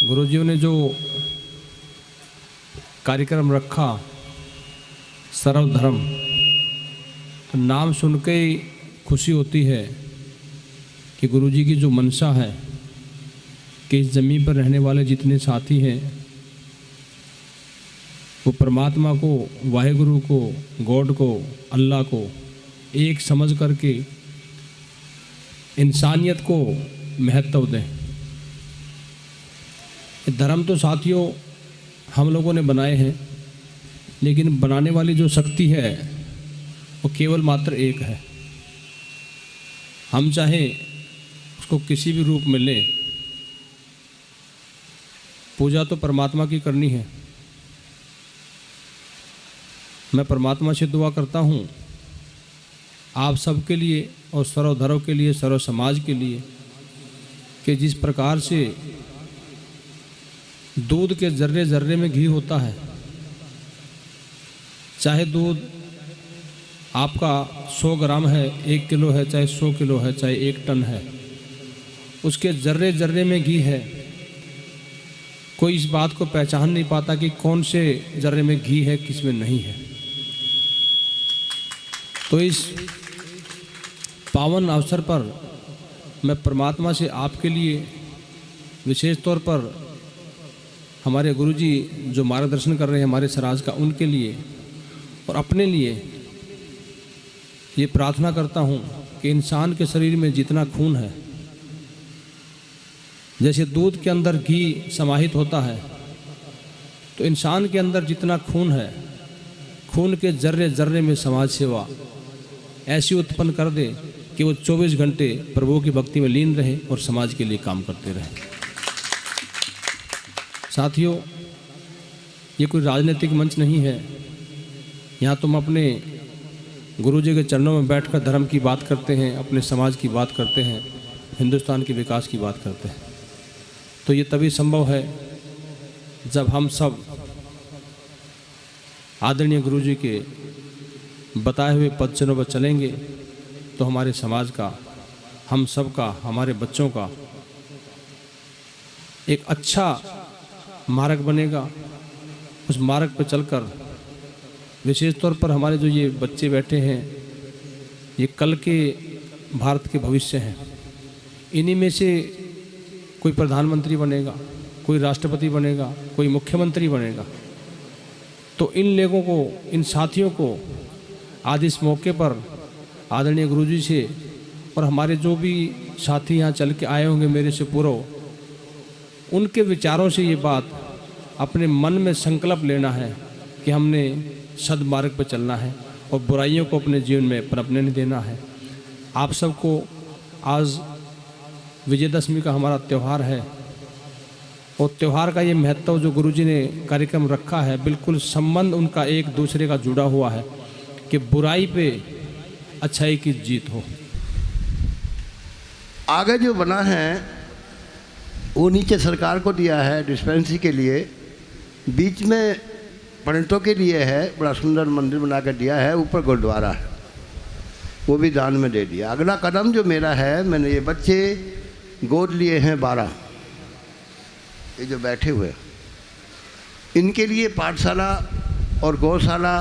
गुरुजियों ने जो कार्यक्रम रखा सर्वधर्म, तो नाम सुन के ही खुशी होती है कि गुरुजी की जो मंशा है कि इस ज़मीन पर रहने वाले जितने साथी हैं वो परमात्मा को, वाहेगुरु को, गॉड को, अल्लाह को एक समझ करके इंसानियत को महत्व दें। धर्म तो साथियों हम लोगों ने बनाए हैं, लेकिन बनाने वाली जो शक्ति है वो केवल मात्र एक है। हम चाहे उसको किसी भी रूप में लें, पूजा तो परमात्मा की करनी है। मैं परमात्मा से दुआ करता हूँ आप सबके लिए और सर्वधर्म के लिए, सर्व समाज के लिए, कि जिस प्रकार से दूध के जर्रे जर्रे में घी होता है, चाहे दूध आपका 100 ग्राम है, 1 किलो है, चाहे 100 किलो है, चाहे 1 टन है, उसके जर्रे जर्रे में घी है। कोई इस बात को पहचान नहीं पाता कि कौन से जर्रे में घी है, किस में नहीं है। तो इस पावन अवसर पर मैं परमात्मा से आपके लिए, विशेष तौर पर हमारे गुरुजी जो मार्गदर्शन कर रहे हैं हमारे समाज का, उनके लिए और अपने लिए ये प्रार्थना करता हूँ कि इंसान के शरीर में जितना खून है, जैसे दूध के अंदर घी समाहित होता है, तो इंसान के अंदर जितना खून है, खून के जर्रे जर्रे में समाज सेवा ऐसी उत्पन्न कर दे कि वो 24 घंटे प्रभु की भक्ति में लीन रहे और समाज के लिए काम करते रहे। साथियों, ये कोई राजनीतिक मंच नहीं है। यहाँ तुम अपने गुरुजी के चरणों में बैठकर धर्म की बात करते हैं, अपने समाज की बात करते हैं, हिंदुस्तान के विकास की बात करते हैं। तो ये तभी संभव है जब हम सब आदरणीय गुरुजी के बताए हुए पद चिन्हों पर चलेंगे, तो हमारे समाज का, हम सब का, हमारे बच्चों का एक अच्छा मार्ग बनेगा। उस मार्ग पर चलकर विशेष तौर पर हमारे जो ये बच्चे बैठे हैं, ये कल के भारत के भविष्य हैं। इन्हीं में से कोई प्रधानमंत्री बनेगा, कोई राष्ट्रपति बनेगा, कोई मुख्यमंत्री बनेगा। तो इन लोगों को, इन साथियों को आज इस मौके पर आदरणीय गुरुजी से और हमारे जो भी साथी यहाँ चल के आए होंगे मेरे से पूर्व, उनके विचारों से ये बात अपने मन में संकल्प लेना है कि हमने सद्मार्ग पर चलना है और बुराइयों को अपने जीवन में पनपने नहीं देना है। आप सबको आज विजयदशमी का हमारा त्यौहार है, और त्यौहार का ये महत्व जो गुरुजी ने कार्यक्रम रखा है, बिल्कुल संबंध उनका एक दूसरे का जुड़ा हुआ है कि बुराई पे अच्छाई की जीत हो। आगे जो बना है वो नीचे सरकार को दिया है डिस्पेंसरी के लिए, बीच में पंडितों के लिए है, बड़ा सुंदर मंदिर बना कर दिया है, ऊपर गुरुद्वारा है, वो भी दान में दे दिया। अगला कदम जो मेरा है, मैंने ये बच्चे गोद लिए हैं 12, ये जो बैठे हुए, इनके लिए पाठशाला और गौशाला,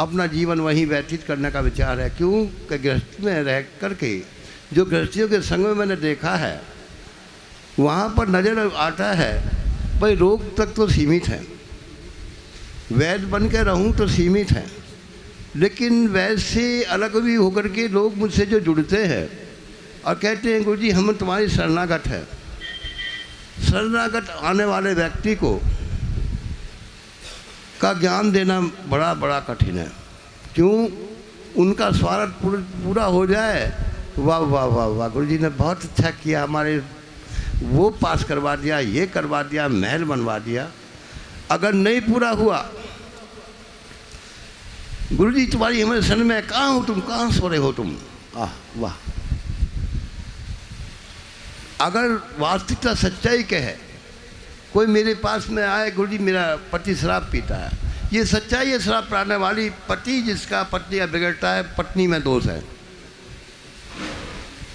अपना जीवन वहीं व्यतीत करने का विचार है। क्यों कि गृहस्थी में रह करके जो गृहस्थियों के संग में मैंने देखा है, वहाँ पर नज़र आता है भाई रोग तक तो सीमित है, वैद्य बन के रहूँ तो सीमित है, लेकिन वैद्य से अलग भी होकर के लोग मुझसे जो जुड़ते हैं और कहते हैं गुरुजी हम तुम्हारी शरणागत है। शरणागत आने वाले व्यक्ति को का ज्ञान देना बड़ा बड़ा कठिन है। क्यों? उनका स्वार्थ पूरा हो जाए, वाह वाह वाह वाह गुरुजी ने बहुत अच्छा किया, हमारे वो पास करवा दिया, ये करवा दिया, महल बनवा दिया। अगर नहीं पूरा हुआ, गुरुजी तुम्हारी हमारे सन में कहाँ हो तुम, कहाँ सो रहे हो तुम, आह वाह। अगर वास्तविकता सच्चाई के है, कोई मेरे पास में आए गुरुजी मेरा पति शराब पीता है, ये सच्चाई है। शराब पिलाने वाली पति जिसका पत्नी का बिगड़ता है, पत्नी में दोष है।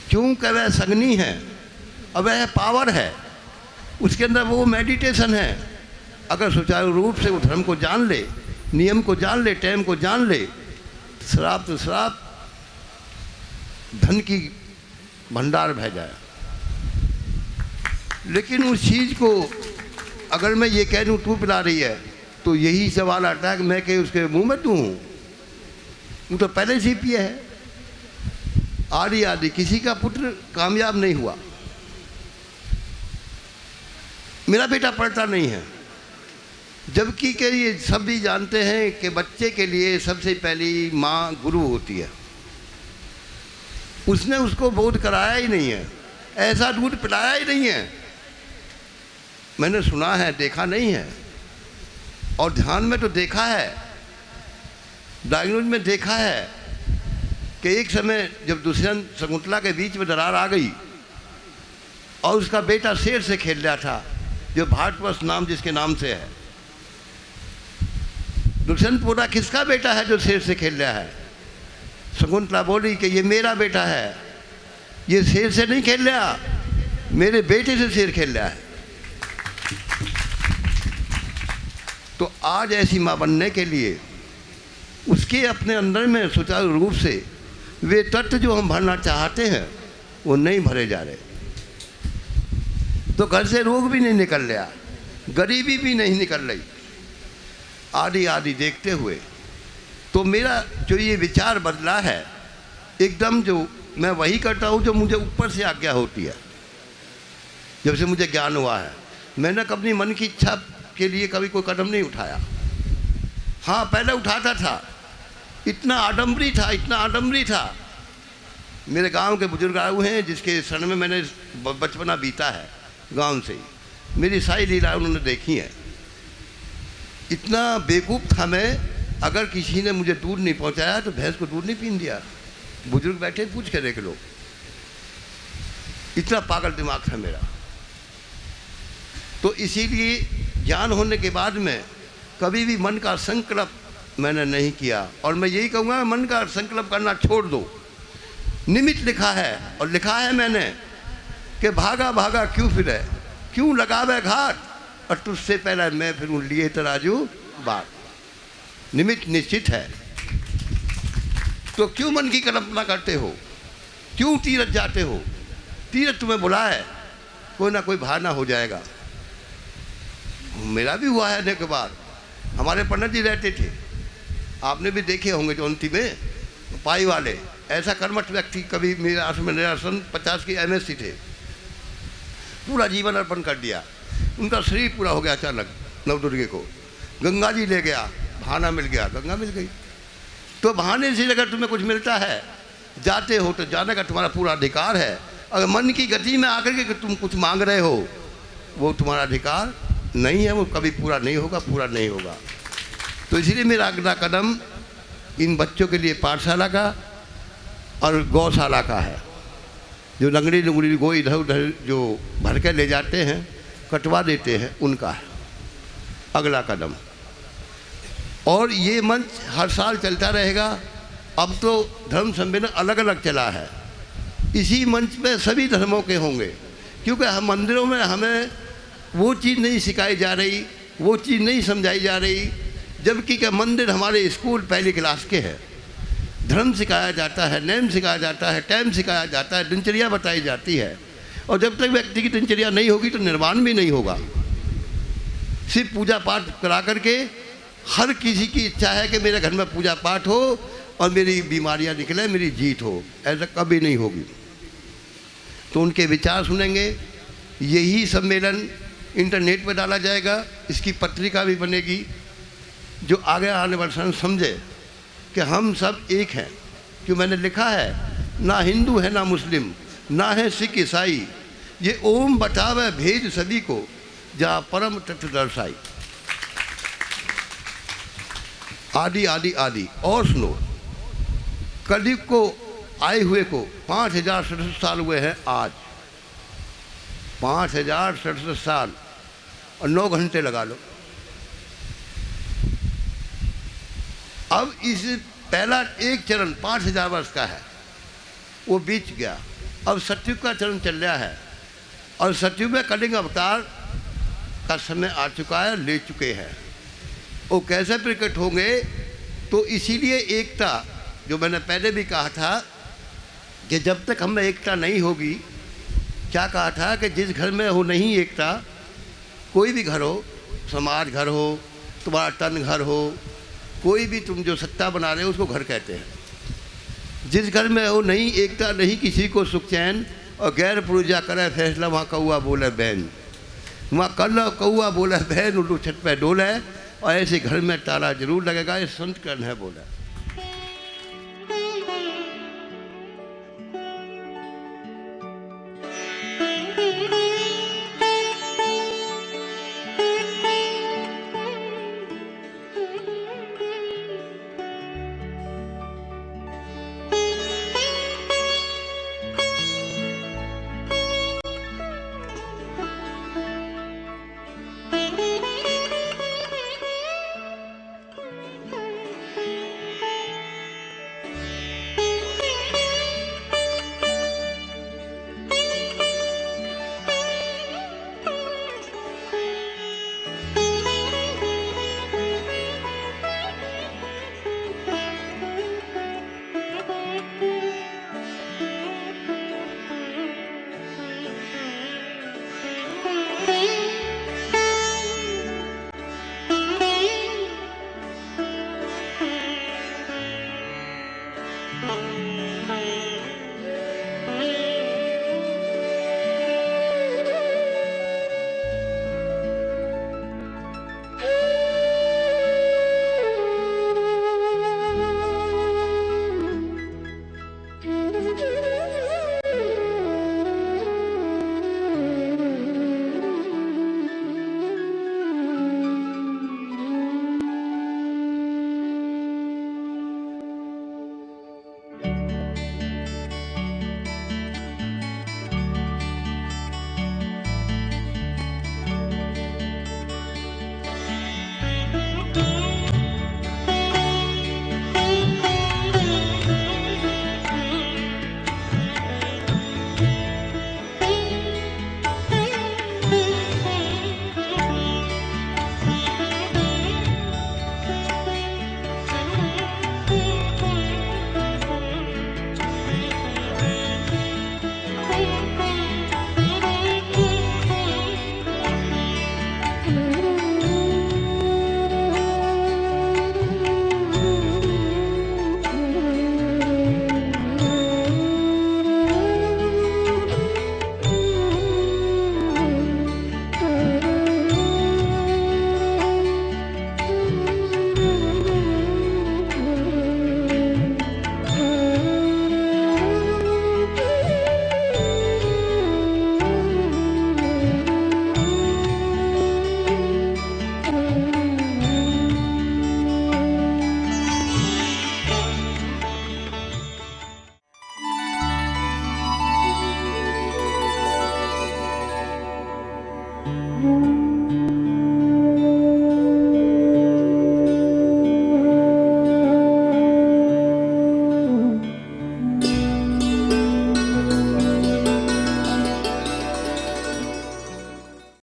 क्योंकि वह सगनी है और वह पावर है, उसके अंदर वो मेडिटेशन है। अगर सुचारू रूप से वो धर्म को जान ले, नियम को जान ले, टाइम को जान ले, श्राप तो श्राप, धन की भंडार बह जाए। लेकिन उस चीज़ को अगर मैं ये कह दूँ तू पिला रही है, तो यही सवाल आता है कि मैं कहीं उसके मुंह में दूँ? वो तो पहले से ही पिया है। आदि आदि किसी का पुत्र कामयाब नहीं हुआ। मेरा बेटा पढ़ता नहीं है, जबकि के ये सब भी जानते हैं कि बच्चे के लिए सबसे पहली माँ गुरु होती है। उसने उसको बोध कराया ही नहीं है, ऐसा दूध पिलाया ही नहीं है। मैंने सुना है, देखा नहीं है, और ध्यान में तो देखा है, डायग्नोज में देखा है कि एक समय जब दुष्यंत शकुंतला के बीच में दरार आ गई और उसका बेटा शेर से खेल रहा था, जो भारतवर्ष नाम जिसके नाम से है। दुष्यंत बोला किसका बेटा है जो शेर से खेल रहा है? शकुंतला बोली कि ये मेरा बेटा है, ये शेर से नहीं खेल रहा, मेरे बेटे से शेर खेल रहा है। तो आज ऐसी माँ बनने के लिए उसके अपने अंदर में सुचारू रूप से वे तत्व जो हम भरना चाहते हैं वो नहीं भरे जा रहे। तो घर से रोग भी नहीं निकल रहा, गरीबी भी नहीं निकल रही, आदि आदि देखते हुए। तो मेरा जो ये विचार बदला है एकदम, जो मैं वही करता हूँ जो मुझे ऊपर से आज्ञा होती है। जब से मुझे ज्ञान हुआ है, मैंने अपनी मन की इच्छा के लिए कभी कोई कदम नहीं उठाया। हाँ, पहले उठाता था, इतना आडम्बरी था, इतना आडम्बरी था। मेरे गांव के बुजुर्ग आए हुए हैं जिसके शरण में मैंने बचपना बीता है, गांव से ही मेरी सारी लीला उन्होंने देखी है। इतना बेवकूफ़ था मैं, अगर किसी ने मुझे दूध नहीं पहुंचाया तो भैंस को दूध नहीं पीन दिया। बुजुर्ग बैठे, पूछ के देख लो, इतना पागल दिमाग था मेरा। तो इसीलिए ज्ञान होने के बाद में कभी भी मन का संकल्प मैंने नहीं किया, और मैं यही कहूँगा मन का संकल्प करना छोड़ दो। निमित्त लिखा है, और लिखा है मैंने कि भागा भागा क्यों फिरे, क्यों लगावे घाट, और तुझसे पहले मैं फिर लिए तराजू बात। निमित्त निश्चित है, तो क्यों मन की कल्पना करते हो, क्यों तीरथ जाते हो? तीरथ तुम्हें बुला है, कोई ना कोई बहाना हो जाएगा। मेरा भी हुआ है आने के बाद। हमारे पंडित जी रहते थे, आपने भी देखे होंगे, जौनती में पाई वाले, ऐसा कर्मठ व्यक्ति। कभी मेरे आश्रम में निरासन 50 की MSc थे, पूरा जीवन अर्पण कर दिया। उनका शरीर पूरा हो गया अचानक, नवदुर्गे को गंगा जी ले गया, बहाना मिल गया, गंगा मिल गई। तो बहाने से अगर तुम्हें कुछ मिलता है, जाते हो तो जाने का तुम्हारा पूरा अधिकार है। अगर मन की गति में आकर के तुम कुछ मांग रहे हो, वो तुम्हारा अधिकार नहीं है, वो कभी पूरा नहीं होगा, पूरा नहीं होगा। तो इसीलिए मेरा अगला कदम इन बच्चों के लिए पाठशाला का और गौशाला का है। जो लंगड़ी लुंगड़ी गो इधर उधर जो भर के ले जाते हैं, कटवा देते हैं, उनका है अगला कदम। और ये मंच हर साल चलता रहेगा। अब तो धर्म सम्मेलन अलग अलग चला है, इसी मंच पे सभी धर्मों के होंगे, क्योंकि हम मंदिरों में हमें वो चीज़ नहीं सिखाई जा रही, वो चीज़ नहीं समझाई जा रही। जबकि क्या मंदिर हमारे स्कूल पहली क्लास के हैं। धर्म सिखाया जाता है, नियम सिखाया जाता है, टाइम सिखाया जाता है, दिनचर्या बताई जाती है। और जब तक व्यक्ति की दिनचर्या नहीं होगी तो निर्माण भी नहीं होगा। सिर्फ पूजा पाठ करा करके हर किसी की इच्छा है कि मेरे घर में पूजा पाठ हो और मेरी बीमारियां निकले, मेरी जीत हो, ऐसा कभी नहीं होगी। तो उनके विचार सुनेंगे। यही सम्मेलन इंटरनेट पर डाला जाएगा, इसकी पत्रिका भी बनेगी, जो आगे आने वाले समय समझे कि हम सब एक हैं। क्यों मैंने लिखा है, ना हिंदू है ना मुस्लिम, ना है सिख ईसाई, ये ओम बतावे भेद सभी को, जा परम तत्व दर्शाई। आदि आदि आदि। और सुनो, कलयुग को आए हुए को 5067 साल हुए हैं आज, 5067 साल, और 9 घंटे लगा लो। अब इस पहला एक चरण 5000 वर्ष का है, वो बीत गया। अब सतयुग का चरण चल रहा है, और सतयुग में कलिंग अवतार का समय आ चुका है, ले चुके हैं। वो कैसे प्रकट होंगे? तो इसीलिए एकता, जो मैंने पहले भी कहा था कि जब तक हम में एकता नहीं होगी, क्या कहा था कि जिस घर में हो नहीं एकता, कोई भी घर हो, समाज घर हो, तुम्हारा तन घर हो, कोई भी तुम जो सत्ता बना रहे हो उसको घर कहते हैं। जिस घर में हो नहीं एकता, नहीं किसी को सुख चैन, और गैर पुरुजा करे फैसला, वहाँ कौआ बोले बहन, वहाँ कल कौआ बोले बहन, उल्लू छत पे डोले, और ऐसे घर में ताला जरूर लगेगा। ये संत कर्ण है बोला।